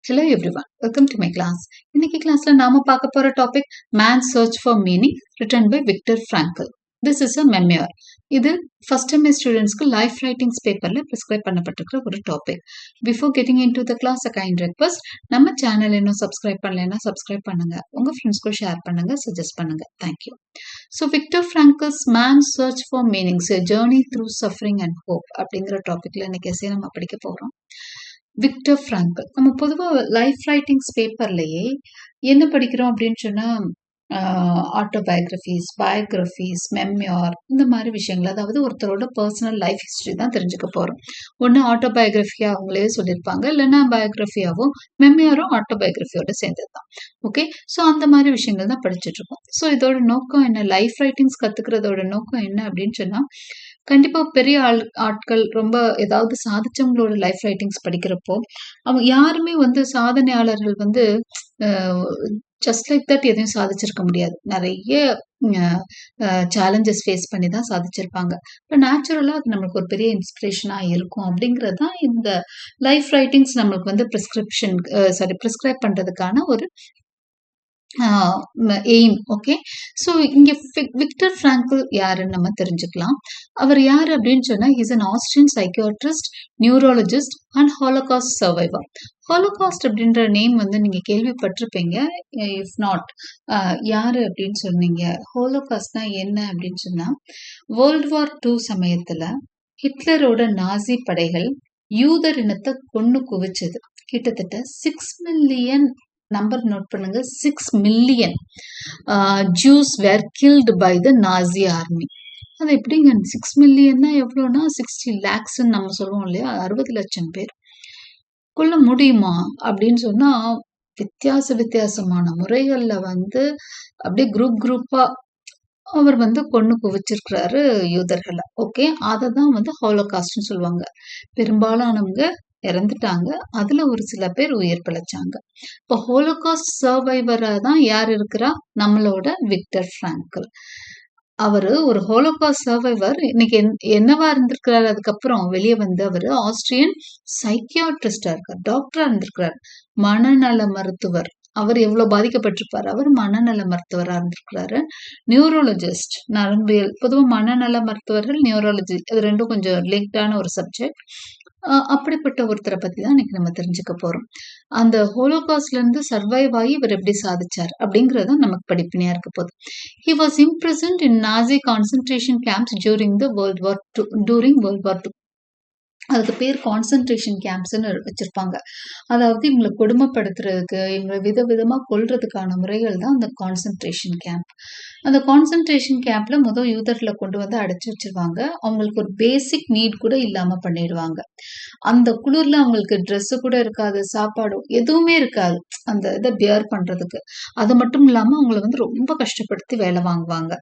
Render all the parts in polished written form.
Hello everyone, welcome to my class. இன்னைக்கு கிளாஸ்ல நாம பார்க்க போற topic Man's Search for Meaning written by Viktor Frankl. This is a memoir. இது first semester ஸ்டூடெண்ட்ஸ்க்கு லைஃப் ரைட்டிங்ஸ் பேப்பர்ல பிரிஸ்கிரைப் பண்ணப்பட்டிருக்கிற ஒரு topic. Before getting into the class a kind request, நம்ம சேனல் இன்னும் சப்ஸ்கிரைப் பண்ணலைன்னா சப்ஸ்கிரைப் பண்ணுங்க, உங்க ஃப்ரெண்ட்ஸ்க்கும் ஷேர் பண்ணுங்க, சஜஸ்ட் பண்ணுங்க. Thank you. So Victor Frankl's man's search for meanings journey through suffering and hope அப்படிங்கிற டாபிக்ல இன்னைக்கு எஸ்ஸே நம்ம படிக்க போறோம். விக்டர் ஃப்ராங்கல் நம்ம பொதுவாக லைஃப் ரைட்டிங்ஸ் பேப்பர்லயே என்ன படிக்கிறோம் அப்படின்னு சொன்னா ஆட்டோபயோகிராஃபிஸ், பயோகிராஃபிஸ், மெம்யார் இந்த மாதிரி விஷயங்கள், அதாவது ஒருத்தரோட பர்சனல் லைஃப் ஹிஸ்டரி தான் தெரிஞ்சுக்க போறோம். ஒன்று ஆட்டோபயோகிராஃபியா அவங்களே சொல்லியிருப்பாங்க, இல்லைன்னா பயோகிராஃபியாவும் மெம்யாரும் ஆட்டோபயோகிராஃபியோட சேர்ந்தது தான். ஓகே, ஸோ அந்த மாதிரி விஷயங்கள் தான் படிச்சுட்டு இருக்கோம். ஸோ இதோட நோக்கம் என்ன, லைஃப் ரைட்டிங்ஸ் கத்துக்கிறதோட நோக்கம் என்ன அப்படின்னு சொன்னா, கண்டிப்பா பெரிய ஆட்கள் ரொம்ப ஏதாவது சாதிச்சவங்களோட லைஃப் ரைட்டிங்ஸ் படிக்கிறப்போ அவங்க யாருமே சாதனையாளர்கள் ஜஸ்ட் லைக் தட் எதையும் சாதிச்சிருக்க முடியாது. நிறைய சேலஞ்சஸ் ஃபேஸ் பண்ணி தான் சாதிச்சிருப்பாங்க. இப்போ நேச்சுரலாக அது நம்மளுக்கு ஒரு பெரிய இன்ஸ்பிரேஷனாக இருக்கும். அப்படிங்கிறது தான் இந்த லைஃப் ரைட்டிங்ஸ் நம்மளுக்கு ப்ரிஸ்கிரைப் பண்ணுறதுக்கான ஒரு எய்ம். ஓகே, ஸோ இங்கே விக்டர் ஃப்ராங்கல் யாருன்னு நம்ம தெரிஞ்சுக்கலாம். அவர் யார் அப்படின்னு சொன்னால், is an Austrian psychiatrist, neurologist and Holocaust survivor. Holocaust அப்படின்ற நேம் நீங்க கேள்விப்பட்டிருப்பீங்க. இஃப் நாட், யாரு அப்படின்னு சொன்னீங்க. ஹாலோகாஸ்ட்னா என்ன அப்படின்னு சொன்னா, வேர்ல்டு வார் 2 சமயத்துல ஹிட்லரோட நாசி படைகள் யூதர் இனத்தை கொன்னு குவிச்சது. கிட்டத்தட்ட 6 மில்லியன், நம்பர் நோட் பண்ணுங்க, 6 million Jews were killed by the Nazi army. அது எப்படிங்க 6 மில்லியன்னா எவ்வளோனா 60 lakhs நம்ம சொல்லுவோம் இல்லையா, 60 லட்சம் பேர் கொல்ல முடியுமா அப்படின்னு சொன்னா, வித்தியாசமான முறைகள்ல அப்படியே குரூப்பா அவர் கொன்னு குவிச்சிருக்கிறாரு யூதர்களை. ஓகே, அதை தான் ஹாலோகாஸ்ட்னு சொல்லுவாங்க. பெரும்பாலானவங்க இறந்துட்டாங்க, அதுல ஒரு சில பேர் உயிர் பிழைச்சாங்க. இப்போ ஹோலோகாஸ்ட் சர்வைவரா தான் யார் இருக்கிறா, நம்மளோட விக்டர் ஃப்ராங்கல். அவரு ஒரு ஹோலோகாஸ்ட் சர்வைவர். இன்னைக்கு என்னவா இருந்திருக்கிறாரு, அதுக்கப்புறம் வெளியே அவர் ஆஸ்ட்ரியன் சைக்கியாட்ரிஸ்டா இருக்கார், டாக்டரா இருந்திருக்கிறார், மனநல மருத்துவர். அவர் எவ்வளவு பாதிக்கப்பட்டிருப்பாரு, அவர் மனநல மருத்துவரா இருந்திருக்கிறாரு. நியூரோலஜிஸ்ட், நரம்பியல். பொதுவாக மனநல மருத்துவர்கள், நியூரோலஜி, அது ரெண்டும் கொஞ்சம் லிங்க்டான ஒரு சப்ஜெக்ட். அப்படிப்பட்ட ஒருத்தரை பத்தி தான் இன்னைக்கு நம்ம தெரிஞ்சுக்க போறோம். அந்த ஹோலோகாஸ்ட்ல இருந்து சர்வைவ் ஆகி இவர் எப்படி சாதிச்சார் அப்படிங்கறது நமக்கு படிப்பினையா இருக்க போகுது. He was imprisoned in Nazi concentration camps during World War II. அதுக்கு பேர் கான்சன்ட்ரேஷன் கேம்ப்ஸ்ன்னு வச்சிருப்பாங்க. அதாவது இவங்களை கொடுமைப்படுத்துறதுக்கு, இவங்களை விதவிதமா கொல்றதுக்கான முறைகள் தான் அந்த கான்சன்ட்ரேஷன் கேம்ப். அந்த கான்சன்ட்ரேஷன் கேம்ப்ல யூதர்களை கொண்டு அடைச்சு வச்சிருவாங்க. அவங்களுக்கு ஒரு பேசிக் நீட் கூட இல்லாம பண்ணிடுவாங்க. அந்த குளிர்ல அவங்களுக்கு ட்ரெஸ் கூட இருக்காது, சாப்பாடும் எதுவுமே இருக்காது அந்த இதை பியர் பண்றதுக்கு. அது மட்டும் இல்லாம அவங்களை ரொம்ப கஷ்டப்படுத்தி வேலை வாங்குவாங்க.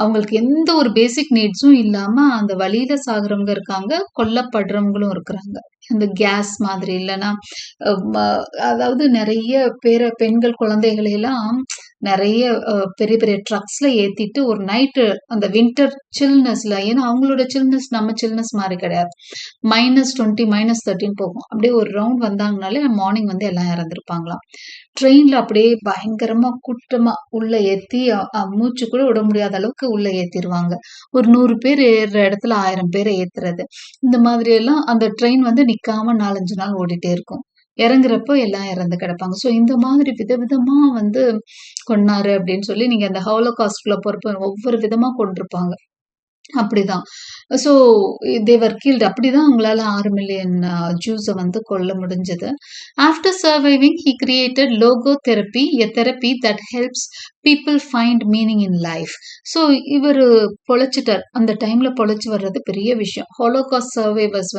அவங்களுக்கு எந்த ஒரு பேசிக் நீட்ஸும் இல்லாம அந்த வழியில சாகுறவங்க இருக்காங்க, கொல்லப்படுறவங்களும் இருக்கிறாங்க. இந்த கேஸ் மாதிரி, இல்லைன்னா அதாவது நிறைய பெண்கள் குழந்தைகளை எல்லாம் நிறைய பெரிய பெரிய ட்ரக்ஸ்ல ஏத்திட்டு ஒரு நைட்டு அந்த வின்டர் சில்னஸ்ல, ஏன்னா அவங்களோட சில்னஸ் நம்ம சில்னஸ் மாதிரி கிடையாது, -20 -13 போகும். அப்படியே ஒரு ரவுண்ட் வந்தாங்கனாலே மார்னிங் எல்லாம் இறந்துருப்பாங்களாம். ட்ரெயின்ல அப்படியே பயங்கரமா கூட்டமா உள்ள ஏத்தி மூச்சு கூட விட முடியாத அளவுக்கு உள்ள ஏத்திடுவாங்க. ஒரு 100 பேர் ஏறுற இடத்துல 1000 பேரை ஏத்துறது. இந்த மாதிரி எல்லாம் அந்த ட்ரெயின் நிக்காம 4-5 நாள் ஓடிட்டே இருக்கும். இறங்குறப்போ எல்லாம் இறந்து கிடப்பாங்க. ஸோ இந்த மாதிரி விதவிதமா கொன்னாரு அப்படின்னு சொல்லி நீங்க அந்த ஹாலோகாஸ்ட்குள்ள போறப்ப ஒவ்வொரு விதமா கொண்டிருப்பாங்க. அப்படிதான். So they were killed. அப்படிதான் அவங்களால 6 மில்லியன் ஜூஸை கொல்ல முடிஞ்சது. After surviving he created logotherapy, a therapy that helps people find meaning in life. So இவர் பொழைச்சிட்டார். அந்த டைம்ல பொழைச்சு வர்றது பெரிய விஷயம். ஹாலோகாஸ்ட் சர்வைவர்ஸ்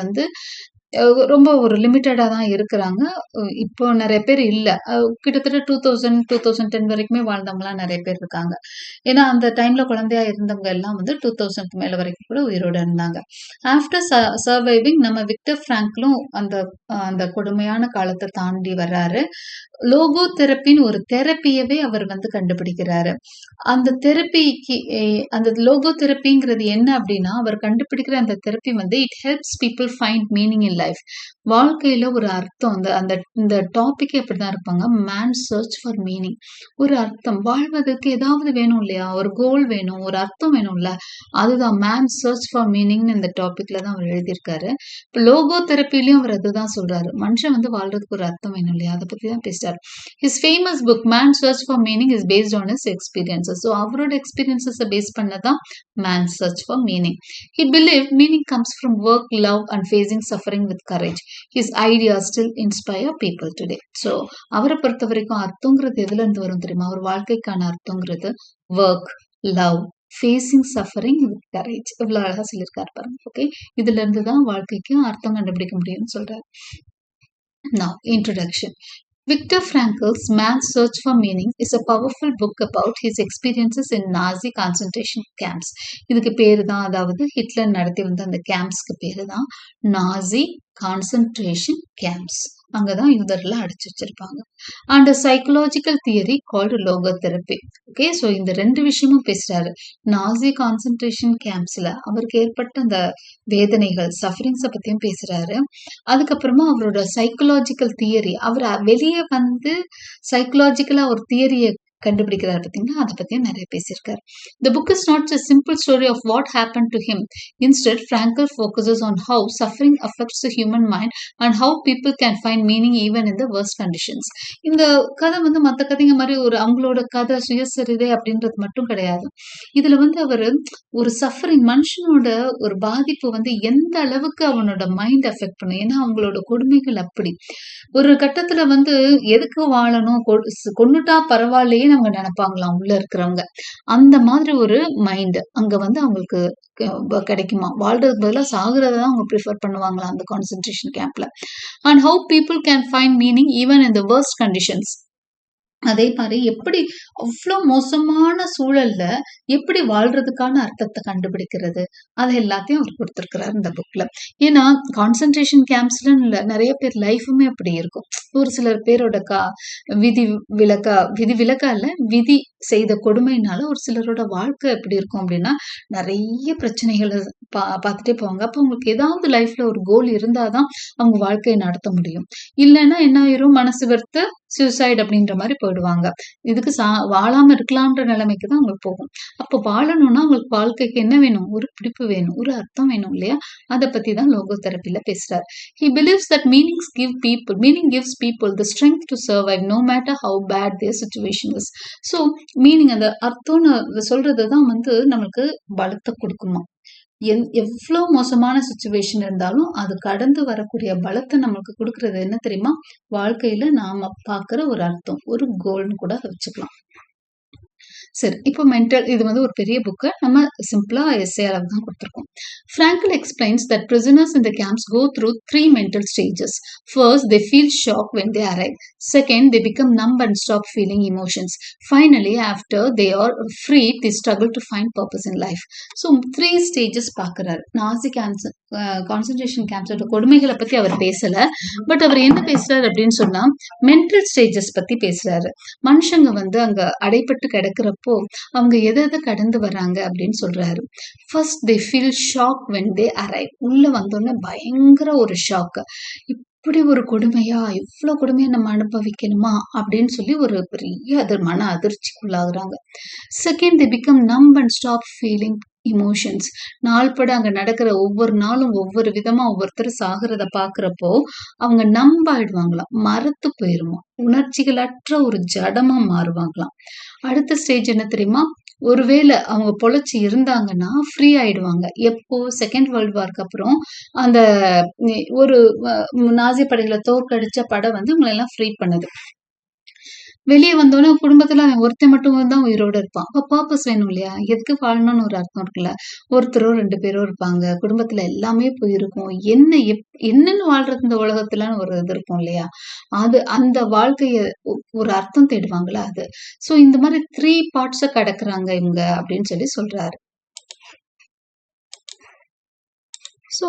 ரொம்ப ஒரு லிமிட்டடா தான் இருக்கிறாங்க. இப்போ நிறைய பேர் இல்ல. கிட்டத்தட்ட 2010 வரைக்குமே வாழ்ந்தவங்கலாம் நிறைய பேர் இருக்காங்க. ஏன்னா அந்த டைம்ல குழந்தையா இருந்தவங்க எல்லாம் 2000 மேல வரைக்கும் கூட உயிரோட இருந்தாங்க. ஆஃப்டர் சர்வைவிங் நம்ம விக்டர் ஃப்ராங்க்லும் அந்த கொடுமையான காலத்தை தாண்டி வர்றாரு. லோகோ தெரப்பின்னு ஒரு தெரப்பியவே அவர் வந்து கண்டுபிடிக்கிறாரு. அந்த தெரப்பிக்கு அந்த லோகோ தெரப்பிங்கிறது என்ன அப்படின்னா, அவர் கண்டுபிடிக்கிற அந்த தெரப்பி வந்து it helps people find meaning in life. வாழ்க்கையில ஒரு அர்த்தம் அந்த அந்த இந்த டாபிக்கே அப்படிதான் இருப்பாங்க. Man search for meaning. ஒரு அர்த்தம் வாழ்வதற்கு ஏதாவது வேணும் இல்லையா? ஒரு கோல் வேணும், ஒரு அர்த்தம் வேணும்ல. அதுதான் மேன் சர்ச் ஃபார் மீனிங்னு இந்த டாபிக்ல தான் அவர் எழுதியிருக்காரு. இப்ப லோகோ தெரப்பிலயும் அவர் அதுதான் சொல்றாரு. மனுஷன் வந்து வாழ்றதுக்கு ஒரு அர்த்தம் வேணும் இல்லையா? அதை பத்தி தான் பேசுறாரு. His famous book man search for meaning is based on his experiences. So அவரோட எக்ஸ்பீரியன்சஸை பேஸ் பண்ணதான் man search for meaning. He believe meaning comes from work, love and facing suffering with courage. His ideas still inspire people today. So அவரை பொறுத்த வரைக்கும் அர்த்தங்கிறது எதுல இருந்து வரும் தெரியுமா? ஒரு வாழ்க்கைக்கான அர்த்தங்கிறது work, love, facing suffering with courage. இவ்வளவு அழகா சொல்லியிருக்காரு பாருங்க. ஓகே, இதுல இருந்து தான் வாழ்க்கைக்கு அர்த்தம் கண்டுபிடிக்க முடியும்னு சொல்றாரு. Now, introduction. Viktor Frankl's Man's Search for Meaning is a powerful book about his experiences in Nazi concentration camps. இதுக்கு பேரு தான், அதாவது ஹிட்லர் நடத்தி வந்த அந்த கேம்ப்ஸ்க்கு பேரு தான் நாசி கான்சன்ட்ரேஷன் கேம்ப்ஸ். அங்கதான் யூதர்லாம் அடைச்சு வச்சிருப்பாங்க. And psychological theory called logotherapy. Okay, so இந்த ரெண்டு விஷயமும் பேசுறாரு. நாசி கான்சன்ட்ரேஷன் கேம்ப்ஸ்ல அவருக்கு ஏற்பட்ட அந்த வேதனைகள், சஃபரிங்ஸை பத்தியும் பேசுறாரு. அதுக்கப்புறமா அவரோட சைக்கலாஜிக்கல் தியரி, அவர் வெளியே வந்து சைக்கலாஜிக்கலா ஒரு தியரியை கண்டுபிடிக்கிறார் பார்த்தீங்கன்னா, அதை பத்தியும் நிறைய பேசியிருக்காரு. The book is not a simple story of what happened to him. Instead, Frankl focuses on how suffering affects the human mind and how people can find meaning even in the worst conditions. இந்த கதை வந்து மற்ற கதைங்க மாதிரி ஒரு அவங்களோட கதை சுயசரிதை அப்படின்றது மட்டும் கிடையாது. இதுல வந்து அவர் ஒரு சஃபரிங், மனுஷனோட ஒரு பாதிப்பு வந்து எந்த அளவுக்கு அவனோட மைண்ட் அஃபெக்ட் பண்ணும். ஏன்னா அவங்களோட கொடுமைகள் அப்படி. ஒரு கட்டத்துல வந்து எதுக்கு வாழணும், கொன்னுட்டா பரவாயில்லையே அவங்க நினைப்பாங்களாம் உள்ள இருக்கிறவங்க. அந்த மாதிரி ஒரு மைண்ட் அங்க வந்து அவங்களுக்கு கிடைக்குமா? வாழ்றதுக்கு பதிலாக சாகுறத தான் அவங்க ப்ரிஃபர் பண்ணுவாங்களாம் அந்த கான்சென்ட்ரேஷன் கேம்ப்ல. And how people can find meaning even in the worst conditions. அதே மாதிரி எப்படி அவ்வளோ மோசமான சூழல்ல எப்படி வாழ்றதுக்கான அர்த்தத்தை கண்டுபிடிக்கிறது, அதை எல்லாத்தையும் அவர் கொடுத்திருக்கிறார் இந்த புக்ல. ஏன்னா கான்சென்ட்ரேஷன் கேம்ப்ஸ்ல நிறைய பேர் லைஃபுமே அப்படி இருக்கும். ஒரு சிலர் பேரோட விதி விலக்கா இல்ல, விதி செய்த கொடுமையினால ஒரு சிலரோட வாழ்க்கை எப்படி இருக்கும் அப்படின்னா நிறைய பிரச்சனைகளை பார்த்துட்டே போவாங்க. அப்போ அவங்களுக்கு ஏதாவது லைஃப்ல ஒரு கோல் இருந்தாதான் அவங்க வாழ்க்கையை நடத்த முடியும். இல்லைன்னா என்ன ஆயிரும், மனசு வெறுத்து சூசைட் அப்படின்ற மாதிரி போயிடுவாங்க. இதுக்கு வாழாம இருக்கலாம்ன்ற நிலைமைக்கு தான் அவங்களுக்கு போகும். அப்போ வாழணும்னா அவங்களுக்கு வாழ்க்கைக்கு என்ன வேணும்? ஒரு பிடிப்பு வேணும், ஒரு அர்த்தம் வேணும் இல்லையா? அதை பத்தி தான் லோகோ தெரப்பில பேசுறாரு. He believes that meaning gives people the strength to survive no matter how bad their situation is. So meaning, அந்த அர்த்தம்னு சொல்றதுதான் வந்து நம்மளுக்கு பலத்தை கொடுக்குமா. எவ்வளவு மோசமான சுச்சுவேஷன் இருந்தாலும் அது கடந்து வரக்கூடிய பலத்தை நமக்கு கொடுக்கறது என்ன தெரியுமா? வாழ்க்கையில நாம பாக்குற ஒரு அர்த்தம், ஒரு கோல்னு கூட அதை வச்சுக்கலாம். சரி, இப்போ மென்டல், இது வந்து ஒரு பெரிய புக்கு, நம்ம சிம்பிளா எஸ்ஏ அளவு தான் கொடுத்துருக்கோம். Frankl explains that prisoners in the camps go through 3 mental stages. First, they feel shock when they arrive. Second, they become numb and stop feeling emotions. Finally, after they are freed, they struggle to find purpose in life. So 3 stages பார்க்கிறார். நாசி concentration கேம்ப்ஸோட கொடுமைகளை பத்தி அவர் பேசல. But அவர் என்ன பேசுறாரு அப்படின்னு சொன்னா mental stages பத்தி பேசுறாரு. மனுஷங்க வந்து அங்க அடைப்பட்டு கிடக்கிறப்போ அவங்க எதை கடந்து வர்றாங்க அப்படின்னு சொல்றாரு. First they feel shock when they arrive. உள்ள வந்தோடனே பயங்கர ஒரு ஷாக். இப்படி ஒரு கொடுமையா, இவ்வளவு கொடுமையா நம்ம அனுபவிக்கணுமா அப்படின்னு சொல்லி ஒரு பெரிய மன அதிர்ச்சிக்குள்ளாகுறாங்க. Second, they become numb and stop feeling emotions. நாள்பட அங்க நடக்கிற ஒவ்வொரு நாளும் ஒவ்வொரு விதமா ஒவ்வொருத்தர் சாகிறத பாக்குறப்போ அவங்க நம்பாயிடுவாங்களாம், மறத்து போயிருமா, உணர்ச்சிகளற்ற ஒரு ஜடமா மாறுவாங்களாம். அடுத்த ஸ்டேஜ் என்ன தெரியுமா? ஒருவேளை அவங்க பொழைச்சி இருந்தாங்கன்னா ஃப்ரீ ஆயிடுவாங்க. எப்போ? செகண்ட் வேர்ல்டு வார்க்கு அப்புறம் அந்த ஒரு நாசி படைகளை தோற்கடிச்ச படை வந்து உங்களை எல்லாம் ஃப்ரீ பண்ணுது. வெளியே வந்தோடனே குடும்பத்துல அவன் ஒருத்தன் மட்டும் தான் உயிரோட இருப்பான். அப்ப பர்பஸ் வேணும் இல்லையா? எதுக்கு வாழணும்னு ஒரு அர்த்தம் இருக்குல்ல. ஒருத்தரோ 2 பேரோ இருப்பாங்க, குடும்பத்துல எல்லாமே போயிருக்கும். என்னன்னு வாழ்றது இந்த உலகத்துலன்னு ஒரு இது இருக்கும் இல்லையா? அது அந்த வாழ்க்கைய ஒரு அர்த்தம் தேடுவாங்களா அது. சோ இந்த மாதிரி 3 பார்ட்ஸ கடக்குறாங்க இவங்க அப்படின்னு சொல்லி சொல்றாரு. So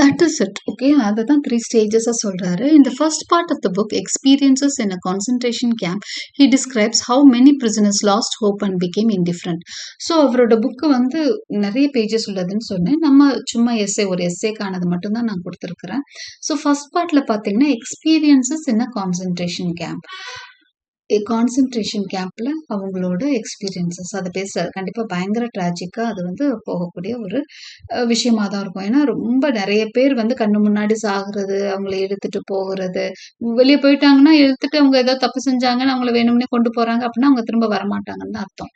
that is it. Okay, அதை தான் 3 ஸ்டேஜஸாக சொல்கிறாரு. இந்த first part of the book experiences in a concentration camp he describes how many prisoners lost hope and became indifferent. So அவரோட புக்கு வந்து நிறைய பேஜஸ் உள்ளதுன்னு சொன்னேன். நம்ம சும்மா ஒரு எஸ்ஸேக்கானது மட்டும்தான் நான் கொடுத்துருக்குறேன். ஸோ ஃபர்ஸ்ட் பார்ட்டில் பார்த்தீங்கன்னா experiences in a concentration camp, concentration கேம்ப்ல அவங்களோட எக்ஸ்பீரியன்சஸ் அதை பேசுறாரு. கண்டிப்பா பயங்கர டிராஜிக்கா அது வந்து போகக்கூடிய ஒரு விஷயமா தான் இருக்கும். ஏன்னா ரொம்ப நிறைய பேர் வந்து கண்ணு முன்னாடி சாகுறது, அவங்கள இழுத்துட்டு போகிறது, வெளியே போயிட்டாங்கன்னா இழுத்துட்டு அவங்க ஏதோ தப்பு செஞ்சாங்கன்னு அவங்கள வேணும்னே கொண்டு போறாங்க அப்படின்னா அவங்க திரும்ப வரமாட்டாங்கன்னு அர்த்தம்.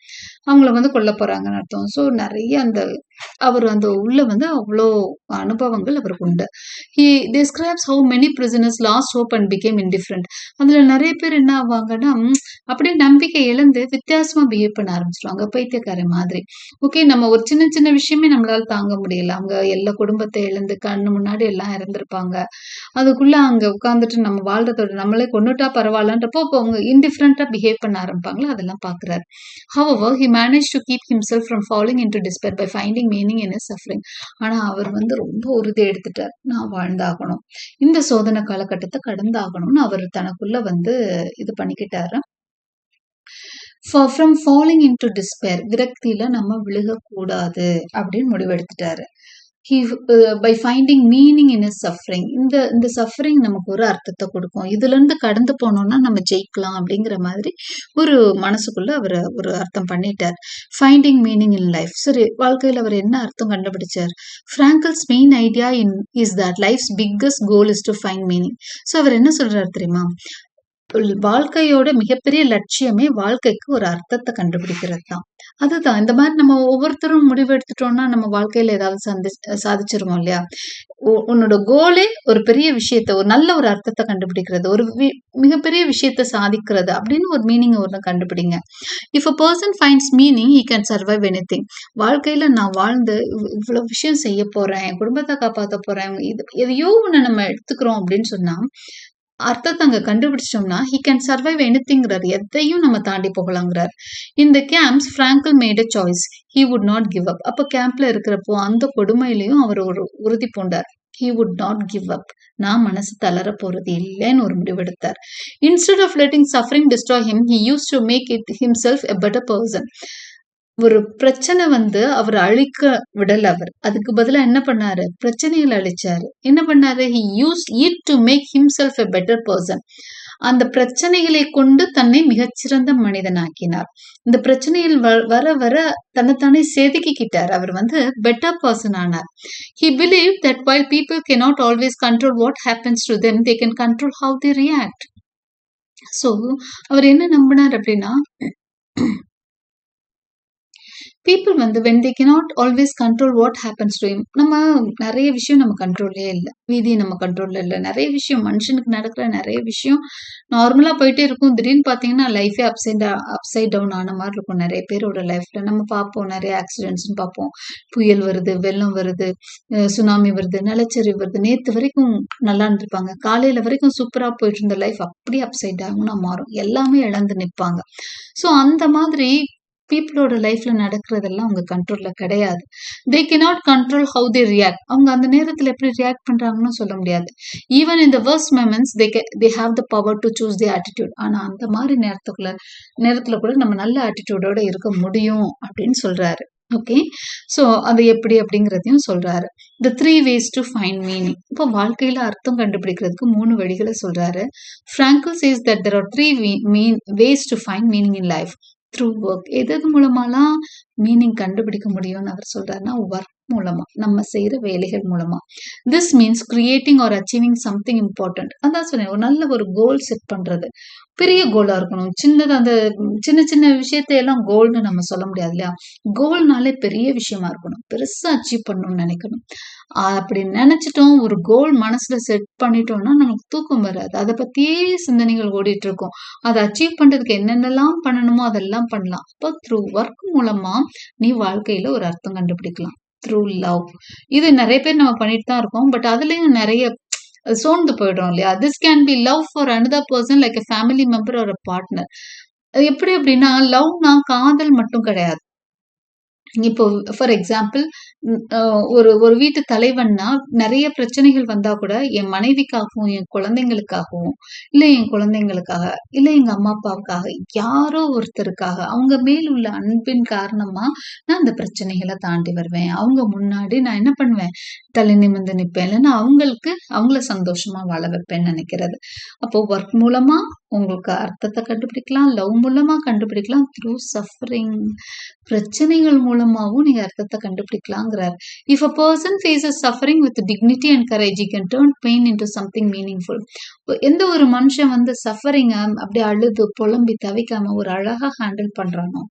அவங்கள வந்து கொல்ல போறாங்கன்னு அர்த்தம். ஸோ நிறைய அந்த அவர் அந்த உள்ள வந்து அவ்வளோ அனுபவங்கள் அவருக்கு உண்டு. He describes how many prisoners lost hope and became indifferent. அதுல நிறைய பேர் என்ன ஆவாங்கன்னா அப்படியே நம்பிக்கை இழந்து வித்தியாசமா பிஹேவ் பண்ண ஆரம்பிச்சிருவாங்க, பைத்தியக்கார மாதிரி. ஓகே, நம்ம ஒரு சின்ன சின்ன விஷயமே நம்மளால தாங்க முடியல. அவங்க எல்லா குடும்பத்தை இழந்து கண்ணு முன்னாடி எல்லாம் இறந்திருப்பாங்க. அதுக்குள்ள அங்க உட்கார்ந்துட்டு நம்ம வாழ்றதோட நம்மளே கொன்னுட்டா பரவாயில்லன்றப்போ அப்போ அவங்க இன்டிஃபரண்டா பிஹேவ் பண்ண ஆரம்பிப்பாங்களா, அதெல்லாம் பாக்குறாரு. However, he managed to keep himself from falling into despair by finding meaning in his suffering. ஆனா அவர் வந்து ரொம்ப உறுதி எடுத்துட்டார், நான் வாழ்ந்தாகணும், இந்த சோதனை காலகட்டத்தை கடந்தாகணும்னு அவர் தனக்குள்ள வந்து இது பண்ணிக்கிட்டாரு. ஃப்ரம் ஃபாலிங் இன்டு டிஸ்பேர், விரக்தியில நம்ம விழுகக்கூடாது அப்படின்னு முடிவெடுத்துட்டாரு. he by finding meaning in his suffering, இந்த சஃபரிங் நமக்கு ஒரு அர்த்தத்தை கொடுக்கும், இதுல இருந்து கடந்து போனோம்னா நம்ம ஜெயிக்கலாம் அப்படிங்கிற மாதிரி ஒரு மனசுக்குள்ள அவர் ஒரு அர்த்தம் பண்ணிட்டார். Finding meaning in life. சரி, வாழ்க்கையில் அவர் என்ன அர்த்தம் கண்டுபிடிச்சார்? Frankl's main idea is that life's biggest goal is to find meaning. So அவர் என்ன சொல்றாரு தெரியுமா? வாழ்க்கையோட மிகப்பெரிய லட்சியமே வாழ்க்கைக்கு ஒரு அர்த்தத்தை கண்டுபிடிக்கிறது தான். அதுதான் இந்த மாதிரி நம்ம ஒவ்வொருத்தரும் முடிவு எடுத்துட்டோம்னா நம்ம வாழ்க்கையில ஏதாவது சாதிச்சிருவோம் இல்லையா? உன்னோட கோலே ஒரு பெரிய விஷயத்த, ஒரு நல்ல ஒரு அர்த்தத்தை கண்டுபிடிக்கிறது, ஒரு மிகப்பெரிய விஷயத்த சாதிக்கிறது அப்படின்னு ஒரு மீனிங் ஒன்று கண்டுபிடிங்க. If a person finds meaning he can survive anything. வாழ்க்கையில நான் வாழ்ந்து இவ்வளவு விஷயம் செய்ய போறேன், என் குடும்பத்தை காப்பாற்ற போறேன், எதையோ ஒண்ணு நம்ம எடுத்துக்கிறோம் அப்படின்னு சொன்னா அர்த்தத்தை அங்க கண்டுபிடிச்சோம்னா he can survive anythingங்கிறார். எதையும் நம்ம தாண்டி போகலாங்கிறார். இந்த camps Frankl made a choice. he would not give up. அப்ப கேம்ப்ல இருக்கிறப்போ அந்த கொடுமையிலையும் அவர் ஒரு உறுதி பூண்டார். he would not give up. நான் மனசு தளர போறது இல்லைன்னு ஒரு முடிவெடுத்தார். instead of letting suffering destroy him, he used to make it himself a better person. ஒரு பிரச்சனை வந்து அவர் அழிக்க விடல. அவர் அதுக்கு பதிலா என்ன பண்ணாரு? பிரச்சனைகளை அழிச்சாரு. என்ன பண்ணாரு? he used it to make himself a better person. அந்த பிரச்சனைகளை கொண்டு தன்னை மிகச்சிறந்த மனிதனாக்கினார். இந்த பிரச்சனையில் வர வர தன்னைத்தானே செதுக்கிக்கிட்டார். அவர் வந்து பெட்டர் பர்சன் ஆனார். he believed that while people cannot always control what happens to them, they can control how they react. so அவர் என்ன நம்பினார் அப்படின்னா, பீப்புள் வந்து when they cannot always control what happens to him, நம்ம நிறைய விஷயம் நம்ம கண்ட்ரோல்லே இல்லை, வீதி நம்ம கண்ட்ரோல்ல இல்லை, நிறைய விஷயம் மனுஷனுக்கு நடக்கிற நிறைய விஷயம் நார்மலா போயிட்டே இருக்கும். திடீர்னு பாத்தீங்கன்னா லைஃபே அப்சைட் டவுன் ஆன மாதிரி இருக்கும் நிறைய பேரோட லைஃப்ல. நம்ம பார்ப்போம், நிறைய ஆக்சிடென்ட்ஸ் பார்ப்போம். புயல் வருது, வெள்ளம் வருது, சுனாமி வருது, நிலச்சரிவு வருது. நேத்து வரைக்கும் நல்லா இருந்திருப்பாங்க, காலையில வரைக்கும் சூப்பரா போயிட்டு இருந்த லைஃப் அப்படியே அப்சைட் டவுனா மாறும், எல்லாமே இழந்து நிற்பாங்க. ஸோ அந்த மாதிரி பீப்புளோட லைஃப்ல நடக்கிறதெல்லாம் அவங்க கண்ட்ரோல்ல கிடையாது. தே cannot control how they react. அவங்க அந்த நேரத்துல எப்படி ரியாக்ட் பண்றாங்கன்னு சொல்ல முடியாது. Even in the worst moments they have the power to choose their attitude. ஆனா அந்த மாதிரி நேரத்துல கூட நம்ம நல்ல ஆட்டிடியூடோட இருக்க முடியும் அப்படின்னு சொல்றாரு. ஓகே, ஸோ அது எப்படி அப்படிங்கிறதையும் சொல்றாரு. the 3 ways to find meaning. இப்போ வாழ்க்கையில அர்த்தம் கண்டுபிடிக்கிறதுக்கு 3 வழிகளை சொல்றாரு. Frankl says that there are 3 ways to find meaning in life. Through work. எது மூலமாலாம் மீனிங் கண்டுபிடிக்க முடியும்னு அவர் சொல்றாருன்னா, ஒர்க் மூலமா, நம்ம செய்யற வேலைகள் மூலமா. This means creating or achieving something important. அதான் சொன்னேன், ஒரு நல்ல ஒரு கோல் செட் பண்றது, பெரிய கோலா இருக்கணும். சின்னது அந்த சின்ன சின்ன விஷயத்தை எல்லாம் கோல்னு நம்ம சொல்ல முடியாது இல்லையா? கோல்னாலே பெரிய விஷயமா இருக்கணும், பெருசா அச்சீவ் பண்ணணும்னு நினைக்கணும். அப்படி நினைச்சிட்டோம், ஒரு கோல் மனசுல செட் பண்ணிட்டோம்னா நமக்கு தூக்கம் வராது, அதை பத்தியே சிந்தனைகள் ஓடிட்டு இருக்கும். அதை அச்சீவ் பண்றதுக்கு என்னென்னலாம் பண்ணணுமோ அதெல்லாம் பண்ணலாம். அப்போ த்ரூ ஒர்க் மூலமா நீ வாழ்க்கையில ஒரு அர்த்தம் கண்டுபிடிக்கலாம். த்ரூ லவ், இது நிறைய பேர் நம்ம பண்ணிட்டு தான் இருக்கோம். பட் அதுலயும் நிறைய சோர்ந்து போயிடும் இல்லையா? This can be love for another person like a family member or a partner. எப்படி அப்படின்னா, லவ்னா காதல் மட்டும் கிடையாது. இப்போ ஃபார் எக்ஸாம்பிள் ஒரு ஒரு வீட்டு தலைவன்னா நிறைய பிரச்சனைகள் வந்தா கூட என் மனைவிக்காகவும், என் குழந்தைங்களுக்காகவும், இல்ல என் குழந்தைங்களுக்காக, இல்ல எங்க அம்மா அப்பாவுக்காக, யாரோ ஒருத்தருக்காக, அவங்க மேல் உள்ள அன்பின் காரணமா நான் அந்த பிரச்சனைகள தாண்டி வருவேன். அவங்க முன்னாடி நான் என்ன பண்ணுவேன்? தலை நிமிர்ந்து நிப்பேன். இல்லன்னா அவங்கள சந்தோஷமா வாழ வைப்பேன்னு நெனைக்கிறது. அப்போ ஒர்க் மூலமா உங்களுக்கு அர்த்தத்த கண்டுபிடிக்கலாம். லவ் மூலமா கண்டுபிடிக்கலாம். த்ரூ சஃபரிங் பிரச்சனைகள் மூலமாவும் நீங்க அர்த்தத்த கண்டுபிடிக்கலாங்கிறார். If a person faces suffering with dignity and courage he can turn pain into something meaningful. எந்த ஒரு மனுஷன் வந்து சஃபரிங்க அப்படியே அழுது புலம்பி தவிக்காம ஒரு அழகா ஹேண்டில் பண்றானோ,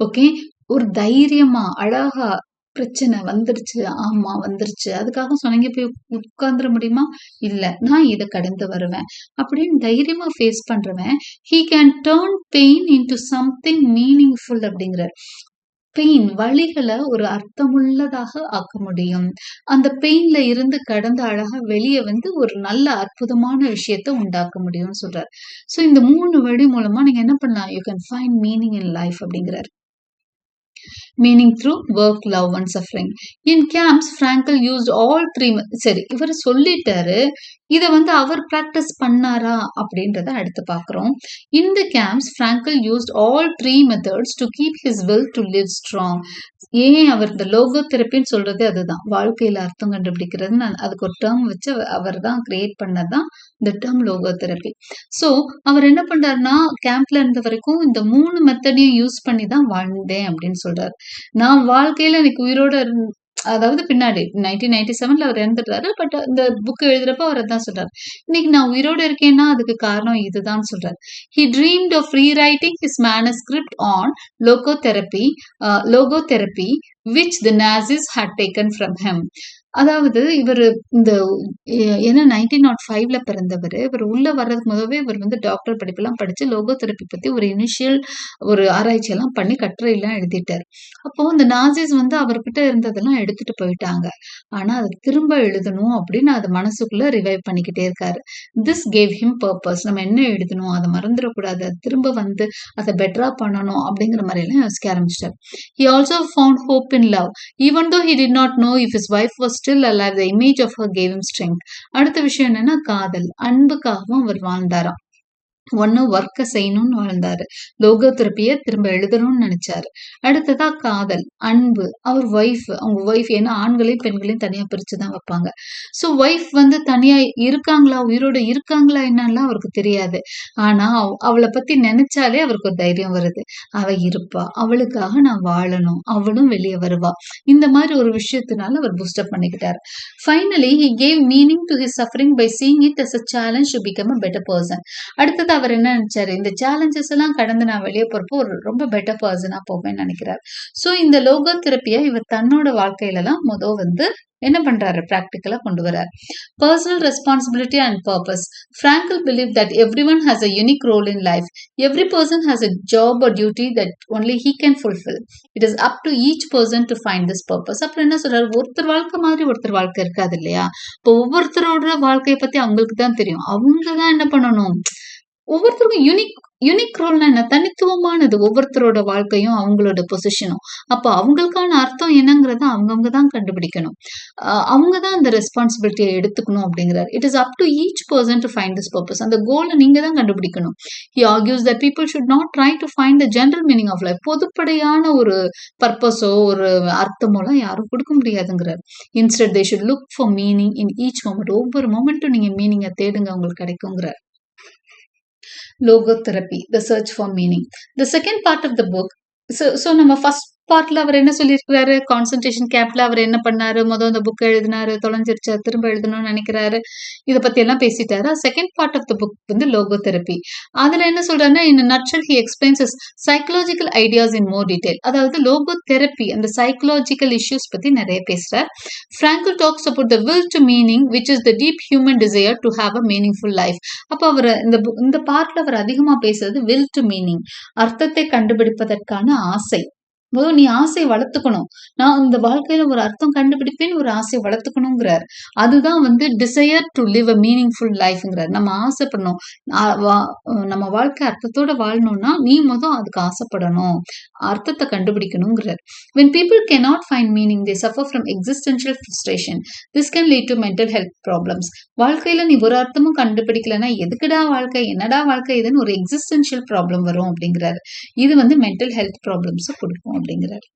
ஓகே, ஒரு தைரியமா அழகா பிரச்சனை வந்துருச்சு, ஆமா வந்துருச்சு, அதுக்காக சொன்னீங்க போய் உட்கார்ந்துட முடியுமா? இல்ல, நான் இத கடந்து வருவேன் அப்படின்னு தைரியமா ஃபேஸ் பண்றவன் he can turn pain into something meaningful அப்படிங்கிறார். பெயின் வலிகள ஒரு அர்த்தமுள்ளதாக ஆக்க முடியும். அந்த பெயின்ல இருந்து கடந்து அழகா வெளிய வந்து ஒரு நல்ல அற்புதமான விஷயத்த உண்டாக்க முடியும்னு சொல்றாரு. சோ இந்த 3 வழி மூலமா நீங்க என்ன பண்ணலாம்? You can find meaning in life அப்படிங்கிறாரு. Meaning through work, love and suffering. In camps Frankl used all three. சரி, இவர் சொல்லிட்டாரு. இத வந்து அவர் பிராக்டிஸ் பண்ணாரா அப்படின்றத அடுத்து பார்க்கிறோம். In the camps Frankl used all three methods to keep his will to live strong. ஏன் அவர் இந்த லோகோ தெரப்பின்னு சொல்றது அதுதான். வாழ்க்கையில அர்த்தம் கண்டுபிடிக்கிறதுன்னு அதுக்கு ஒரு டேர்ம் வச்சு அவர் தான் கிரியேட் பண்ணதான் இந்த டேர்ம் லோகோ தெரப்பி. சோ அவர் என்ன பண்றாருன்னா, கேம்ப்ல இருந்த வரைக்கும் இந்த 3 மெத்தடையும் யூஸ் பண்ணி தான் வாழ்ந்தேன் அப்படின்னு சொல்றாரு. நான் வாழ்க்கையில எனக்கு உயிரோட அதாவது பின்னாடி 1997ல அவர் இறந்துட்டாரு. பட் இந்த புக் எழுதுறப்ப அவர் அதான் சொல்றாரு. இன்னைக்கு நான் உயிரோட இருக்கேன்னா அதுக்கு காரணம் இதுதான் சொல்றாரு. He dreamed of rewriting his manuscript on logotherapy, logotherapy, which the Nazis had taken from him. அதாவது இவரு இந்த ஏன்னா 1905ல பிறந்தவரு. இவர் உள்ள வர்றதுக்கு முதவே இவர் வந்து டாக்டர் படிப்பெல்லாம் படிச்சு லோகோ தெரப்பி பத்தி ஒரு இனிஷியல் ஒரு ஆராய்ச்சி எல்லாம் பண்ணி கட்டுரையெல்லாம் எழுதிட்டாரு. அப்போ இந்த நாசிஸ் வந்து அவர்கிட்ட இருந்ததெல்லாம் எடுத்துட்டு போயிட்டாங்க. ஆனா அத திரும்ப எழுதணும் அப்படின்னு அது மனசுக்குள்ள ரிவைவ் பண்ணிக்கிட்டே இருக்காரு. This cave him purpose. நம்ம என்ன எழுதணும், அதை மறந்துடக்கூடாது, அது திரும்ப வந்து அதை பெட்டரா பண்ணணும் அப்படிங்கிற மாதிரி எல்லாம் யோசிக்க ஆரம்பிச்சிட்டார். He also found hope in love. Even though he did not know if his wife was still alive, the image of her gave him strength. அடுத்த விஷயம் என்னன்னா காதல். அன்புக்காகவும் அவர் வாழ்ந்தாராம். ஒண்ணு ஒர்க்க செய்யணும்னு வாழ்ந்தாரு. லோகோ தெரப்பிய திரும்ப எழுதணும்னு நினைச்சாரு. அடுத்ததா காதல், அன்பு. அவர் அவங்க ஒய்ஃப், ஏன்னா ஆண்களையும் பெண்களையும் தனியா பிரிச்சுதான் வைப்பாங்க. சோ ஒய்ஃப் வந்து தனியா இருக்காங்களா, உயிரோட இருக்காங்களா என்னல்லாம் அவருக்கு தெரியாது. ஆனா அவளை பத்தி நினைச்சாலே அவருக்கு ஒரு தைரியம் வருது. அவ இருப்பா, அவளுக்காக நான் வாழணும், அவளும் வெளியே வருவா. இந்த மாதிரி ஒரு விஷயத்தினால அவர் பூஸ்டப் பண்ணிக்கிட்டாரு. Finally he gave meaning to his suffering by seeing it as a challenge to become a better person. அடுத்தது அவர் என்ன நினைச்சாரு, இந்த சேலஞ்சஸ் எல்லாம் கடந்து நான் வெளியே போறப்போ ஒரு ரொம்ப பெட்டர் பர்சனா போவேன்னு நினைக்கிறார். சோ இந்த லோகோ தெரப்பிய இவர் தன்னோட வாழ்க்கையில எல்லாம் வந்து என்ன பண்றாரு, பிராக்டிக்கலா கொண்டு வரார். Personal responsibility and purpose. Frankl believed that everyone has a unique role in life. Every person has a job or duty that only he can fulfill. It is up to each person to find this purpose. அப்புறம் என்ன சொல்றாரு, ஒருத்தர் வாழ்க்கை மாதிரி ஒருத்தர் வாழ்க்கை இருக்காது இல்லையா? இப்போ ஒவ்வொருத்தரோட வாழ்க்கையை பத்தி அவங்களுக்கு தான் தெரியும். அவங்க தான் என்ன பண்ணணும், ஒவ்வொருத்தருக்கும் யூனிக் ரோல்னா என்ன, தனித்துவமானது ஒவ்வொருத்தரோட வாழ்க்கையும் அவங்களோட பொசிஷனும். அப்ப அவங்களுக்கான அர்த்தம் என்னங்கிறத அவங்கவுங்க தான் கண்டுபிடிக்கணும். அவங்க தான் அந்த ரெஸ்பான்சிபிலிட்டியை எடுத்துக்கணும் அப்படிங்கிறார். It is up to each person to find this purpose. அந்த கோலை நீங்க தான் கண்டுபிடிக்கணும். He argues that people should not try to find the general meaning of life. பொதுப்படையான ஒரு பர்பஸோ ஒரு அர்த்தமோ எல்லாம் யாரும் கொடுக்க முடியாதுங்கிறார். Instead they should look for meaning in each moment. ஒவ்வொரு மொமெண்ட்டும் நீங்க மீனிங்கை தேடுங்க, உங்களுக்கு கிடைக்குங்கிறார். Logotherapy, the search for meaning. The second part of the book, so நம்ம ஃபர்ஸ்ட் பார்ட்ல அவர் என்ன சொல்லியிருக்கிறாரு, கான்சன்ட்ரேஷன் கேம்ப்ல அவர் என்ன பண்ணாரு, அந்த புக் எழுதினாரு, தொலைஞ்சிருச்சு, திரும்ப எழுதணும்னு நினைக்கிறாரு, இதை பத்தி எல்லாம் பேசிட்டாரு. Second part of the book வந்து லோகோ தெரப்பி. அதுல என்ன சொல்றாருன்னா, in a nutshell he explains his psychological ideas in more detail. அதாவது லோகோ தெரப்பி அந்த சைக்கலாஜிக்கல் இஷ்யூஸ் பத்தி நிறைய பேசுறார். Frankl talks about the will to meaning, which is the deep human desire to have a meaningful life. அப்ப அவர் இந்த பார்ட்ல அவர் அதிகமா பேசுறது will to meaning, அர்த்தத்தை கண்டுபிடிப்பதற்கான ஆசை. முதல்ல நீ ஆசைய வளர்த்துக்கணும். நான் இந்த வாழ்க்கையில ஒரு அர்த்தம் கண்டுபிடிப்பேன்னு ஒரு ஆசைய வளர்த்துக்கணுங்கிறார். அதுதான் வந்து desire to live a meaningful லைஃப்ங்கிறார். நம்ம ஆசைப்படணும். அ வா நம்ம வாழ்க்கை அர்த்தத்தோட வாழணும்னா, நீ அதுக்கு ஆசைப்படணும். அர்த்தத்த கண்டுபிடிக்கணுங்கிறார். When people cannot find meaning, they suffer from existential frustration. This can lead to mental health problems. வாழ்க்கையில நீ ஒரு அர்த்தமும் கண்டுபிடிக்கலன்னா, எதுக்குடா வாழ்க்கை? என்னடா வாழ்க்கை இதுன்னு ஒரு எக்ஸிஸ்டென்ஷியல் ப்ராப்ளம் வரும் அப்படிங்கிறாரு. இது வந்து மென்டல் ஹெல்த் ப்ராப்ளம்ஸ குடுக்கும் அப்படிங்கிறாரு.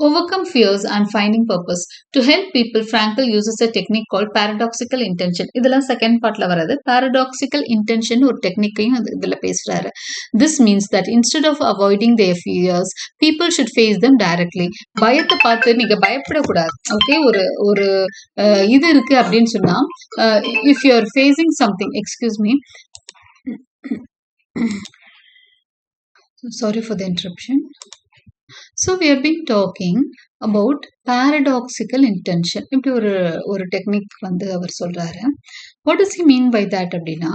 Overcome fears and finding purpose. To help people, Frankl uses a technique called paradoxical intention. இதெல்லாம் செகண்ட் பார்ட்ல வர்றது. Paradoxical intention ஒரு டெக்னிக்கையும் இதுல பேசுறாரு. This means that instead of avoiding their fears, people should face them directly. பயத்தை பார்த்து நீங்க பயப்படக்கூடாது. ஓகே, ஒரு ஒரு இது இருக்கு அப்படின்னு சொன்னா, if you are facing something, excuse me, sorry for the interruption. So we have been talking about paradoxical intention. இப்படி ஒரு டெக்னிக் வந்து அவர் சொல்றாரு. What does he mean by that அப்படின்னா,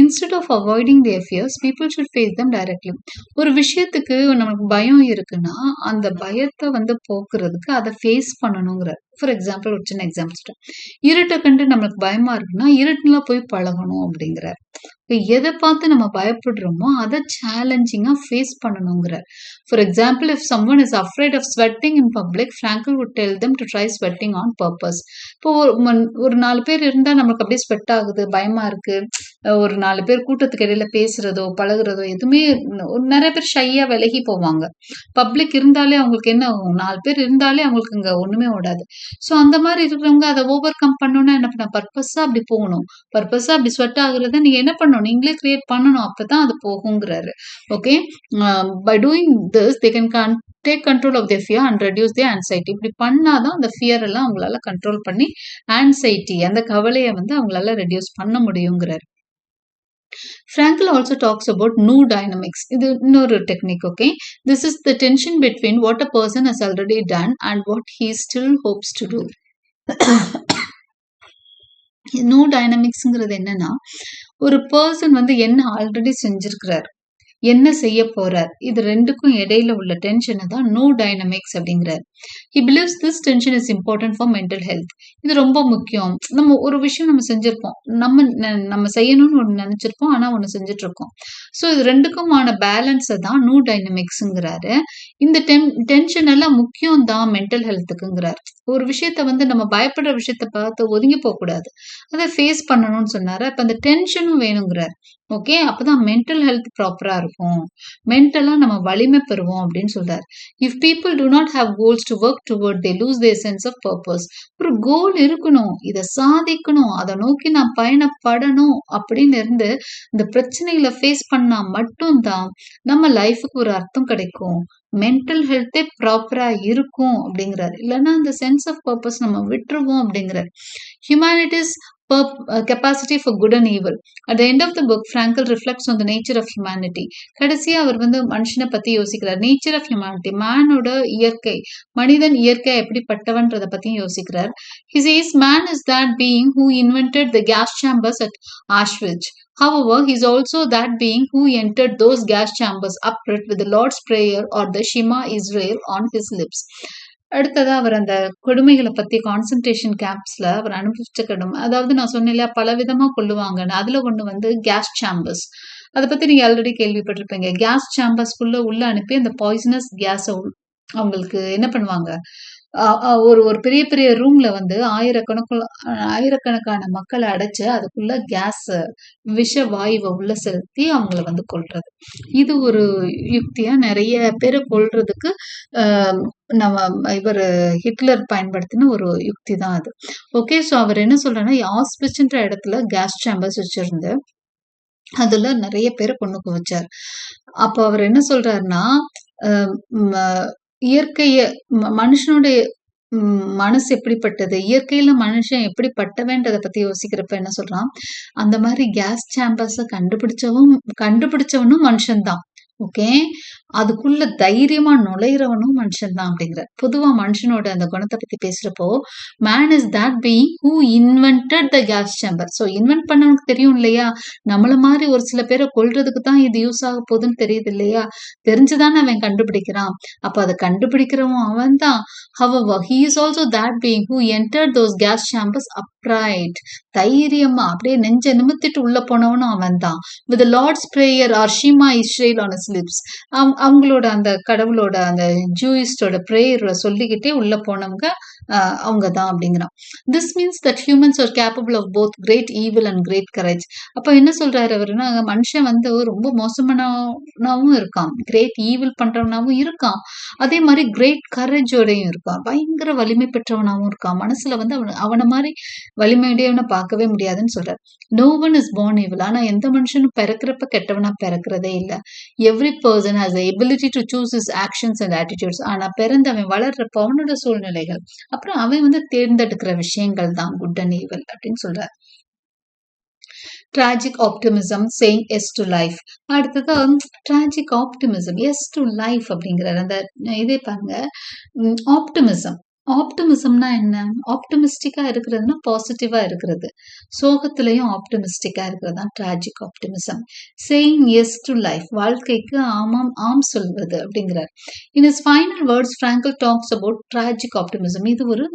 instead of avoiding their fears, people should face them directly. ஒரு விஷயத்துக்கு நமக்கு பயம் இருக்குன்னா, அந்த பயத்தை வந்து போக்குறதுக்கு அதை ஃபேஸ் பண்ணணுங்கிறார். ஃபார் எக்ஸாம்பிள், ஒரு சின்ன எக்ஸாம்பிள் சொல்றேன். இருட்டை கண்டு நம்மளுக்கு பயமா இருக்குன்னா, இருட்டுல போய் பழகணும் அப்படிங்கிறார். எதை பார்த்து நம்ம பயப்படுறோமோ அதை சேலஞ்சிங்கா ஃபேஸ் பண்ணணுங்கிறார். For example, if someone is afraid of sweating in public, Frankl would tell them to try sweating on purpose. இப்போ ஒரு 4 பேர் இருந்தா நமக்கு அப்படியே ஸ்வெட் ஆகுது, பயமா இருக்கு. ஒரு 4 பேர் கூட்டத்துக்கு இடையில பேசுறதோ பழகுறதோ எதுவுமே நிறைய பேர் ஷையா விலகி போவாங்க. பப்ளிக் இருந்தாலே அவங்களுக்கு என்ன ஆகும், 4 பேர் இருந்தாலே அவங்களுக்கு இங்க ஒண்ணுமே ஓடாது. ஸோ அந்த மாதிரி இருக்கிறவங்க அதை ஓவர் கம் பண்ணணும்னா என்ன பண்ண, பர்பஸா அப்படி போகணும். பர்பஸா அப்படி ஸ்வெட் ஆகுறத நீங்க என்ன பண்ணணும், நீங்களே கிரியேட் பண்ணணும். அப்பதான் அது போகுங்கிறாரு. Okay, by doing this they can take control of their fear and reduce their anxiety. இப்படி பண்ணாதான் அந்த ஃபியர் எல்லாம் அவங்களால கண்ட்ரோல் பண்ணி ஆன்சைட்டி, அந்த கவலையை வந்து அவங்களால ரெடியூஸ் பண்ண முடியுங்கிறாரு. Frankl also talks about new dynamics. இது இன்னொரு technique. Okay, this is the tension between what a person has already done and what he still hopes to do. New டைனமிக்ஸ்ங்கிறது என்னன்னா, ஒரு பர்சன் வந்து என்ன ஆல்ரெடி செஞ்சிருக்கிறார், என்ன செய்ய போறார், இது ரெண்டுக்கும் இடையில உள்ள டென்ஷனை தான் நியூ டைனமிக்ஸ் அப்படிங்கிறார். He believes this tension is important for mental health. இது ரொம்ப முக்கியம். நம்ம ஒரு விஷயம் நம்ம செஞ்சிருப்போம், நம்ம செய்யணும்னு ஒண்ணு நினைச்சிருப்போம், ஆனா ஒண்ணு செஞ்சுட்டு இருக்கோம். ஸோ இது ரெண்டுக்குமான பேலன்ஸை தான் நியூ டைனமிக்ஸ்ங்கிறாரு. இந்த டென்ஷன் எல்லாம் முக்கியம் தான் மென்டல் ஹெல்த்துக்குங்கிறார். ஒரு விஷயத்த வந்து நம்ம பயப்படுற விஷயத்த பார்த்து ஒதுங்கி போக கூடாது, அதை ஃபேஸ் பண்ணணும்னு சொன்னாரு. அப்ப அந்த டென்ஷனும் வேணுங்கிறார். ஓகே, அப்பதான் மென்டல் ஹெல்த் ப்ராப்பரா இருக்கும், மென்டலா நம்ம வலிமை பெறுவோம் அப்படின்னு சொல்றாரு. If people do not have goals to work toward, they lose their sense of purpose. ஒரு கோல் இருக்கணும், இதை சாதிக்கணும், அதை நோக்கி நான் பயணப்படணும் அப்படின்னு இருந்து இந்த பிரச்சனைகளை ஃபேஸ் பண்ணா மட்டும்தான் நம்ம லைஃபுக்கு ஒரு அர்த்தம் கிடைக்கும், மென்டல் ஹெல்த்தே ப்ராப்பரா இருக்கும் அப்படிங்கிறாரு. இல்லைன்னா அந்த சென்ஸ் ஆஃப் பர்பஸ் நம்ம விட்டுருவோம் அப்படிங்கிறார். Humanities capacity for good and evil. At the end of the book, Frankl reflects on the nature of humanity. கடைசியா அவர் வந்து மனுஷனை பத்தி யோசிக்கிறார். நேச்சர் ஆஃப் ஹியூமனிட்டி, மேனோட இயற்கை, மனிதன் இயற்கை எப்படிப்பட்டவன்றதை பத்தியும் யோசிக்கிறார். He says man is that being who invented the gas chambers at Auschwitz. However, he is also that being who entered those gas chambers upright with the Lord's Prayer or the Shema Israel on his lips. அடுத்ததா அவர் அந்த கொடுமைகளை பத்தி, concentration கேம்ப்ஸ்ல அவர் அனுபவிச்ச கொடுமை, அதாவது நான் சொன்னேன் இல்லையா, பல விதமா கொல்லுவாங்கன்னு. அதுல ஒண்ணு வந்து கேஸ் சேம்பர்ஸ். அதை பத்தி நீங்க ஆல்ரெடி கேள்விப்பட்டிருப்பீங்க. கேஸ் சேம்பர்ஸ்குள்ள உள்ள அனுப்பி அந்த பாய்சனஸ் கேஸ அவங்களுக்கு என்ன பண்ணுவாங்க, ஒரு பெரிய பெரிய ரூம்ல வந்து ஆயிரக்கணக்கான மக்களை அடைச்சு அதுக்குள்ள கேஸ் விஷ வாயுவை உள்ள செலுத்தி அவங்கள வந்து கொல்றது. இது ஒரு யுக்தியா நிறைய பேரை கொல்றதுக்கு நம்ம இவர் ஹிட்லர் பயன்படுத்தின ஒரு யுக்தி தான் அது. ஓகே, ஸோ அவர் என்ன சொல்றாருன்னா, ஆஸ்விட்ச்ன்ற இடத்துல கேஸ் சேம்பர்ஸ் வச்சிருந்து அதுல நிறைய பேரை கொண்டு வச்சார். அப்போ அவர் என்ன சொல்றாருன்னா, இயற்கைய மனுஷனுடைய மனசு எப்படிப்பட்டது, இயற்கையில மனுஷன் எப்படிப்பட்டவன்றதை பத்தி யோசிக்கிறப்ப என்ன சொல்றான், அந்த மாதிரி கேஸ் சேம்பர்ஸ கண்டுபிடிச்சவனும் மனுஷன்தான். ஓகே, அதுக்குள்ள தைரியமா நுழையிறவனும் மனுஷன் தான் அப்படிங்கிறார். பொதுவா மனுஷனோட அந்த குணத்தை பத்தி பேசுறப்போ, man is that being who invented the gas chamber. So invent பண்ணவனுக்கு தெரியும் இல்லையா, நம்மள மாதிரி ஒரு சில பேரை கொல்றதுக்கு தான் இது யூஸ் ஆக போகுதுன்னு தெரியுது இல்லையா, தெரிஞ்சுதானே அவன் கண்டுபிடிக்கிறான். அப்ப அதை கண்டுபிடிக்கிறவன் அவன் தான். However, he is also that being who entered those gas chambers upright. தைரியமா அப்படியே நெஞ்ச நிமித்திட்டு உள்ள போனவனும் அவன் தான். With the Lord's prayer or Shema Israel on his lips. அவங்களோட அந்த கடவுளோட அந்த ஜூயிஸ்டோட பிரேயரை சொல்லிக்கிட்டே உள்ள போனவங்க அவங்க தான் அப்படிங்கிறான். This means that humans are capable of both great evil and great courage. அப்ப என்ன சொல்றாரு அவருன்னா, மனுஷன் வந்து ரொம்ப மோசமானவனாவும் இருக்கான், கிரேட் ஈவில் பண்றவனாவும் இருக்கான், அதே மாதிரி கிரேட் கரேஜோடையும் இருக்கான், பயங்கர வலிமை பெற்றவனாவும் இருக்கான். மனசுல வந்து அவனை மாதிரி வலிமையுடையவனை பார்க்கவே முடியாதுன்னு சொல்றாரு. No one is born evil. ஆனா எந்த மனுஷனும் பிறக்கிறப்ப கெட்டவனா பிறக்கிறதே இல்லை. Every person has the ability to choose his actions and attitudes. ஆனா பிறந்து அவன் வளர்றப்ப அவனோட சூழ்நிலைகள், அப்புறம் அவன் வந்து தேர்ந்தெடுக்கிற விஷயங்கள் தான் குட் அண்ட் ஈவில் அப்படின்னு சொல்றாரு. tragic optimism saying yes to life. அடுத்தது tragic optimism, yes to life அப்படிங்கிறார். அந்த இதே பாருங்க, ஆப்டிமிசம். ஆப்டிமிசம்னா என்ன? ஆப்டிமிஸ்டிக்கா இருக்கிறதுனா பாசிட்டிவா இருக்கிறது. சோகத்திலையும் ஆப்டிமிஸ்டிக்கா இருக்கிறது தான் tragic optimism. Saying yes to life, வாழ்க்கைக்கு ஆமாம் ஆம் சொல்வது அப்படிங்கிறார். In his final words Frankl talks about tragic optimism. இது ஒரு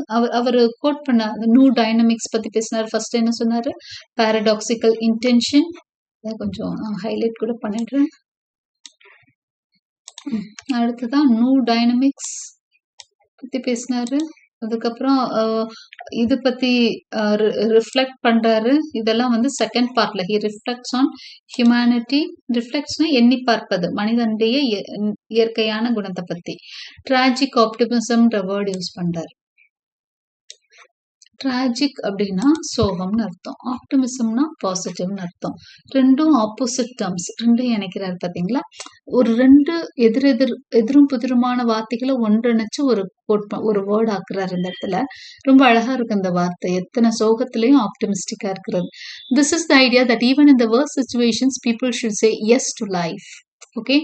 அவர் கோட் பண்ண நியூ டைனமிக்ஸ் பத்தி பேசினார். ஃபர்ஸ்ட் என்ன சொன்னாரு? Paradoxical intention. கொஞ்சம் ஹைலைட் கூட பண்ணிடுறேன். அடுத்ததான் நியூ டைனமிக்ஸ் பத்தி பேசினாரு. அதுக்கப்புறம் இது பத்தி ரிஃப்ளெக்ட் பண்றாரு. இதெல்லாம் வந்து செகண்ட் பார்ட்ல ஹி ரிஃப்ளெக்ட்ஸ் ஆன் ஹியூமனிட்டி. ரிஃப்ளெக்ட்ஸ்னா எண்ணி பார்ப்பது, மனிதனுடைய இயற்கையான குணத்தை பத்தி. டிராஜிக் ஆப்டிமிசம்ன்ற வேர்டு யூஸ் பண்றாரு. டிராஜிக் அப்படின்னா சோகம்னு அர்த்தம், ஆப்டிமிசம்னா பாசிட்டிவ்னு அர்த்தம். ரெண்டும் ஆப்போசிட் டேர்ம்ஸ், ரெண்டும் இணைக்கிறாரு பாத்தீங்களா. ஒரு ரெண்டு எதிரும் புதிருமான வார்த்தைகளை ஒன்றிணைச்சு ஒரு வேர்ட் ஆக்குறாரு இந்த இடத்துல. ரொம்ப அழகா இருக்கு இந்த வார்த்தை. எத்தனை சோகத்திலையும் ஆப்டிமிஸ்டிக்கா இருக்கிறது. This is the idea that even in the worst situations people should say yes to life. Okay,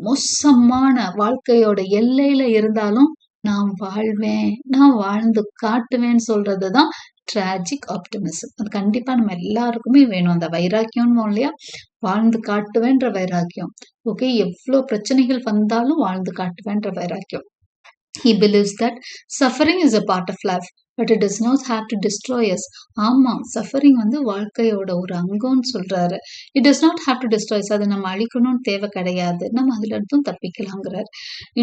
மோசமான வாழ்க்கையோட எல்லையில இருந்தாலும் நான் வாழ்வேன், நான் வாழ்ந்து காட்டுவேன்னு சொல்றதுதான் டிராஜிக் ஆப்டிமிசம். அது கண்டிப்பா நம்ம எல்லாருக்குமே வேணும். அந்த வைராக்கியம்னு இல்லையா, வாழ்ந்து காட்டுவேன்ற வைராக்கியம். ஓகே, எவ்வளவு பிரச்சனைகள் வந்தாலும் வாழ்ந்து காட்டுவேன்ற வைராக்கியம். He believes that suffering is a part of life, but it does not have to destroy us. ஆமா, சஃபரிங் வந்து வாழ்க்கையோட ஒரு அங்கம்னு சொல்றாரு. It does not have to destroy us. அதை நம்ம அழிக்கணும்னு தேவை கிடையாது, நம்ம அதுல இருந்தும் தப்பிக்கலாங்கிறார்.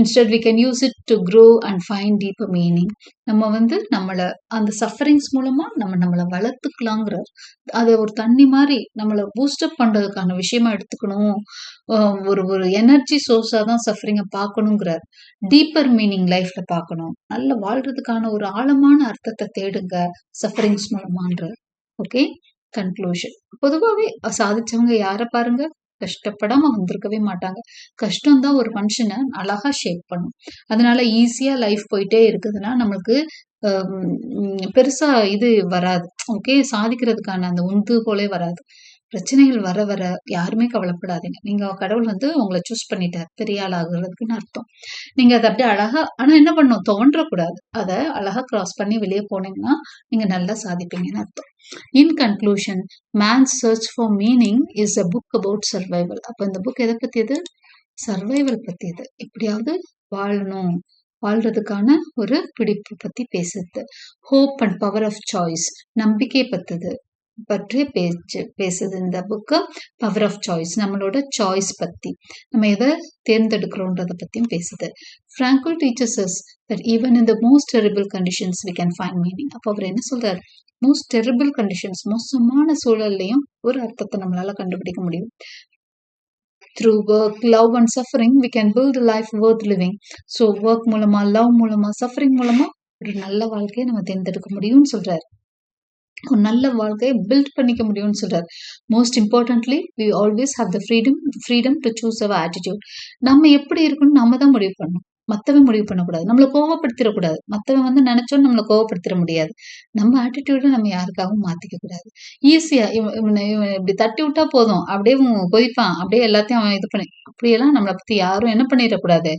Instead we can use it to grow and find deeper meaning. நம்ம வந்து நம்மள அந்த சஃபரிங்ஸ் மூலமா நம்மளை வளர்த்துக்கலாங்கிறார். அதை ஒரு தண்ணி மாதிரி நம்மளை பூஸ்டப் பண்றதுக்கான விஷயமா எடுத்துக்கணும். ஒரு எனர்ஜி சோர்ஸா தான் சஃபரிங்கை பார்க்கணுங்கிறார். டீப்பர் மீனிங் லைஃப்ல பார்க்கணும். நல்ல வாழ்றதுக்கான ஒரு ஆழமான அர்த்தத்தை தேடுங்க சஃபரிங்ஸ் மூலமான்ற. Okay, conclusion. பொதுவாகவே சாதிச்சவங்க யார பாருங்க, கஷ்டப்படாம வந்திருக்கவே மாட்டாங்க. கஷ்டம் தான் ஒரு மனுஷனை அழகா ஷேப் பண்ணும். அதனால ஈஸியா லைஃப் போயிட்டே இருக்குதுன்னா நம்மளுக்கு பெருசா இது வராது. ஓகே, சாதிக்கிறதுக்கான அந்த உந்துகோலே வராது. பிரச்சனைகள் வர வர யாருமே கவலைப்படாதீங்க. நீங்க கடவுள் வந்து உங்களை சூஸ் பண்ணிட்டார் பெரிய ஆள் ஆகுறதுக்குன்னு அர்த்தம். நீங்க அதை அப்படியே அழகா, ஆனா என்ன பண்ணும், தோன்றக்கூடாது. அதை அழகா கிராஸ் பண்ணி வெளியே போனீங்கன்னா நீங்க நல்லா சாதிப்பீங்கன்னு அர்த்தம். In conclusion, man's search for meaning is a book about survival. அப்ப இந்த புக் எதை பத்தியது? சர்வைவல் பத்தியது. எப்படியாவது வாழணும், வாழ்றதுக்கான ஒரு பிடிப்பு பத்தி பேசுது. Hope and power of choice, நம்பிக்கை பற்றிய பேசுது இந்த புக்கு. பவர் ஆஃப் சாய்ஸ், நம்மளோட சாய்ஸ் பத்தி, நம்ம எதை தேர்ந்தெடுக்கிறோன்றத பத்தியும் பேசுது. Frankl teaches us that even in the most terrible conditions we can find meaning. அப்போ அவர் என்ன சொல்றாரு? மோஸ்ட் டெரிபிள் கண்டிஷன்ஸ், மோசமான சூழல்லையும் ஒரு அர்த்தத்தை நம்மளால கண்டுபிடிக்க முடியும். Through work, love and suffering we can build a life worth living. So work மூலமா, லவ் மூலமா, சஃபரிங் மூலமா ஒரு நல்ல வாழ்க்கையை நம்ம தேர்ந்தெடுக்க முடியும்னு சொல்றாரு. ஒரு நல்ல வாழ்க்கையை பில்ட் பண்ணிக்க முடியும்னு சொல்றாரு. Most importantly, we always have the freedom to choose our attitude. நம்ம எப்படி இருக்கணும் நம்ம தான் முடிவு பண்ணணும். மத்தவன் முடிவு பண்ணக்கூடாது. நம்மள கோவப்படுத்திறக்கூடாது. மத்தவன் வந்து நெனச்சோன்னு நம்மள கோவப்படுத்திற முடியாது. நம்ம ஆட்டிட்யூட நம்ம யாருக்காகவும் மாத்திக்க கூடாது. ஈஸியா இவன இப்படி தட்டி விட்டா போதும். அப்படியே கொதிப்பான். அப்படியே எல்லாத்தையும் அவன் இது பண்ணி அப்படியெல்லாம் நம்மள பத்தி யாரும் என்ன பண்ணிறக்கூடாது.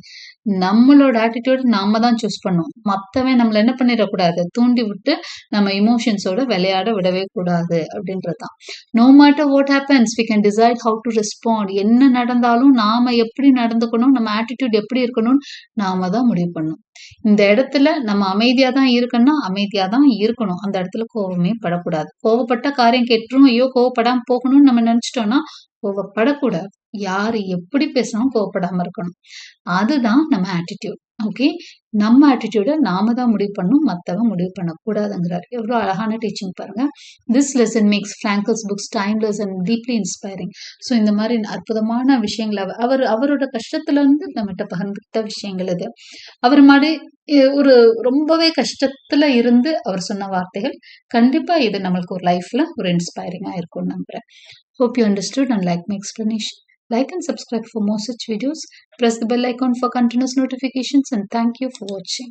நம்மளோட ஆட்டிட்யூட் நாம தான் சூஸ் பண்ணணும். மத்தவன் நம்மள என்ன பண்ணிறக்கூடாது. தூண்டி விட்டு நம்ம எமோஷன்ஸோட விளையாட விடவே கூடாது அப்படின்றது தான். No matter what happens we can decide how to respond. என்ன நடந்தாலும் நாம எப்படி நடந்துக்கணும், நம்ம ஆட்டிட்யூட் எப்படி இருக்கணும்னு நாம தான் முடிவு பண்ணணும். இந்த இடத்துல நம்ம அமைதியா தான் இருக்கணும்னா அமைதியா தான் இருக்கணும். அந்த இடத்துல கோவமே படக்கூடாது. கோவப்பட்ட காரியம் கெட்டுரும். ஐயோ கோவப்படாம போகணும்னு நம்ம நினைச்சிட்டோம்னா கோவப்படக்கூடாது. யாரு எப்படி பேசினாலும் கோவப்படாம இருக்கணும். அதுதான் நம்ம ஆட்டிட்யூட். ஓகே. நம்ம ஆட்டிட்யூட நாம தான் முடிவு பண்ணணும். மத்தவன் முடிவு பண்ணக்கூடாதுங்கிறார். எவ்வளவு அழகான டீச்சிங் பாருங்க. This lesson makes Frankl's books timeless and deeply inspiring. So இந்த மாதிரி அற்புதமான விஷயங்களை அவரோட கஷ்டத்துல இருந்து நம்மகிட்ட பகிர்ந்துகிட்ட விஷயங்கள் இது. அவர் மாதிரி ஒரு ரொம்பவே கஷ்டத்துல இருந்து அவர் சொன்ன வார்த்தைகள் கண்டிப்பா இது நம்மளுக்கு ஒரு லைஃப்ல ஒரு இன்ஸ்பைரிங்கா இருக்கும்னு நம்புறேன். Hope you understood and like my explanation. Like and subscribe for more such videos. Press the bell icon for continuous notifications and thank you for watching.